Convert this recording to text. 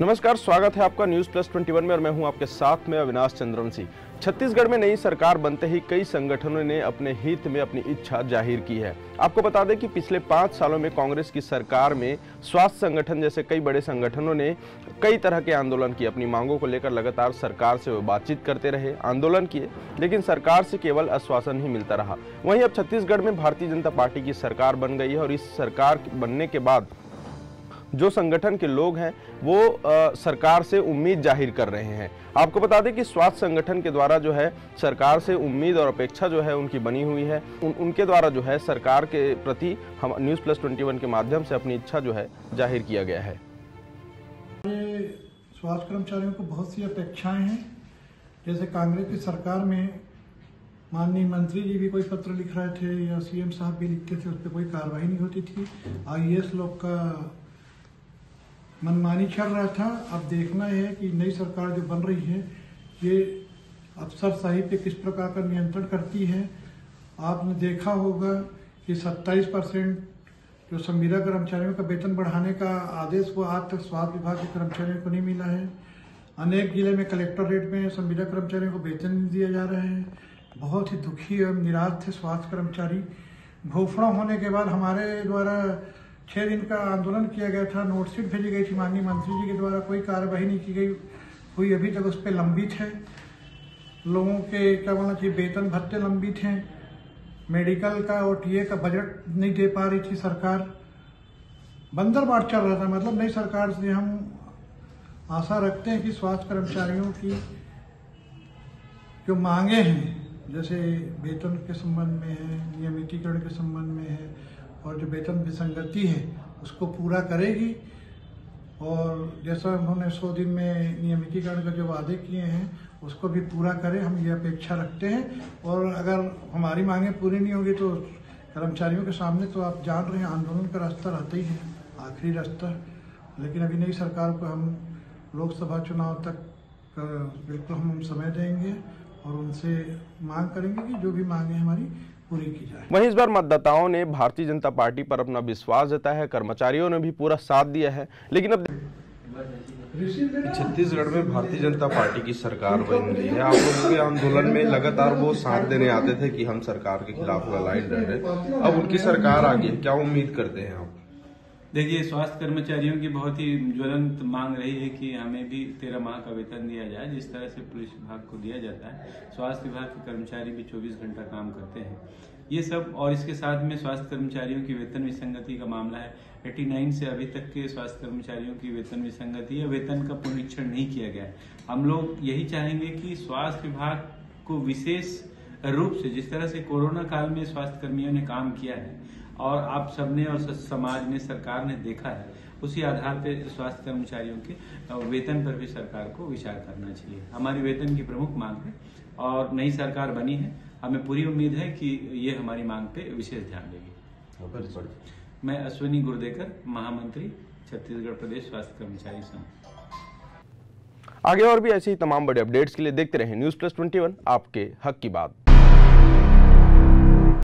नमस्कार, स्वागत है आपका न्यूज प्लस 21 में और मैं हूं आपके साथ में अविनाश चंद्रवंशी। छत्तीसगढ़ में नई सरकार बनते ही कई संगठनों ने अपने हित में अपनी इच्छा जाहिर की है। आपको बता दें कि पिछले 5 सालों में कांग्रेस की सरकार में स्वास्थ्य संगठन जैसे कई बड़े संगठनों ने कई तरह के आंदोलन किए। अपनी मांगों को लेकर लगातार सरकार से वो बातचीत करते रहे, आंदोलन किए, लेकिन सरकार से केवल आश्वासन ही मिलता रहा। वहीं अब छत्तीसगढ़ में भारतीय जनता पार्टी की सरकार बन गई है और इस सरकार बनने के बाद जो संगठन के लोग हैं वो सरकार से उम्मीद जाहिर कर रहे हैं। आपको बता दें कि स्वास्थ्य संगठन के द्वारा जो है सरकार से उम्मीद और अपेक्षा जो है उनकी बनी हुई है। उनके द्वारा जो है सरकार के प्रति हम न्यूज़ प्लस 21 के माध्यम से अपनी इच्छा जो है जाहिर किया गया है। स्वास्थ्य कर्मचारियों को बहुत सी अपेक्षाएं हैं। जैसे कांग्रेस की सरकार में माननीय मंत्री जी भी कोई पत्र लिख रहे थे या सीएम साहब भी लिखते थे, उस पर कोई कार्रवाई नहीं होती थी। आईएएस लोग का मनमानी चल रहा था। अब देखना है कि नई सरकार जो बन रही है ये अफसरशाही पे किस प्रकार का नियंत्रण करती है। आपने देखा होगा कि 27% जो संविदा कर्मचारियों का वेतन बढ़ाने का आदेश वो आज तक स्वास्थ्य विभाग के कर्मचारियों को नहीं मिला है। अनेक जिले में कलेक्टर रेट में संविदा कर्मचारियों को वेतन नहीं दिया जा रहा है। बहुत ही दुखी एवं निराश थे स्वास्थ्य कर्मचारी। घोषणा होने के बाद हमारे द्वारा 6 दिन का आंदोलन किया गया था, नोटशीट भेजी गई थी माननीय मंत्री जी के द्वारा, कोई कार्रवाई नहीं की गई हुई अभी तक उस पर लंबित है। लोगों के क्या बोलना चाहिए, वेतन भत्ते लंबित हैं। मेडिकल का और टीए का बजट नहीं दे पा रही थी सरकार। बंदर बाट चल रहा था। मतलब नई सरकार से हम आशा रखते हैं कि स्वास्थ्य कर्मचारियों की जो मांगे हैं, जैसे वेतन के संबंध में है, नियमितीकरण के संबंध में है और जो वेतन विसंगति है उसको पूरा करेगी। और जैसा उन्होंने 100 दिन में नियमितीकरण का जो वादे किए हैं उसको भी पूरा करें, हम ये अपेक्षा रखते हैं। और अगर हमारी मांगें पूरी नहीं होगी तो कर्मचारियों के सामने तो आप जान रहे हैं आंदोलन का रास्ता रहता ही है, आखिरी रास्ता। लेकिन अभी नई सरकार को हम लोकसभा चुनाव तक बिल्कुल हम समय देंगे और उनसे मांग करेंगे कि जो भी मांगे हमारी पूरी की जाए। वहीं इस बार मतदाताओं ने भारतीय जनता पार्टी पर अपना विश्वास जताया है, कर्मचारियों ने भी पूरा साथ दिया है। लेकिन अब छत्तीसगढ़ में भारतीय जनता पार्टी की सरकार बन गई है। आप लोगों के आंदोलन में लगातार वो साथ देने आते थे कि हम सरकार के खिलाफ लड़ाई लड़ रहे हैं, अब उनकी सरकार आ गई, क्या उम्मीद करते हैं आप? देखिए, स्वास्थ्य कर्मचारियों की बहुत ही ज्वलंत मांग रही है कि हमें भी 13 माह का वेतन दिया जाए, जिस तरह से पुलिस विभाग को दिया जाता है। स्वास्थ्य विभाग के कर्मचारी भी 24 घंटा काम करते हैं। ये सब और इसके साथ में स्वास्थ्य कर्मचारियों की वेतन विसंगति का मामला है। 89 से अभी तक के स्वास्थ्य कर्मचारियों की वेतन विसंगति या वेतन का पुनरीक्षण नहीं किया गया है। हम लोग यही चाहेंगे कि स्वास्थ्य विभाग को विशेष रूप से, जिस तरह से कोरोना काल में स्वास्थ्य कर्मियों ने काम किया है और आप सबने और समाज ने, सरकार ने देखा है, उसी आधार पर स्वास्थ्य कर्मचारियों के वेतन पर भी सरकार को विचार करना चाहिए। हमारी वेतन की प्रमुख मांग है और नई सरकार बनी है, हमें पूरी उम्मीद है कि ये हमारी मांग पे विशेष ध्यान देगी। मैं अश्विनी गुर्देकर, महामंत्री, छत्तीसगढ़ प्रदेश स्वास्थ्य कर्मचारी संघ। आगे और भी ऐसे ही तमाम बड़े अपडेट्स के लिए देखते रहें न्यूज़ प्लस 21, आपके हक की बात।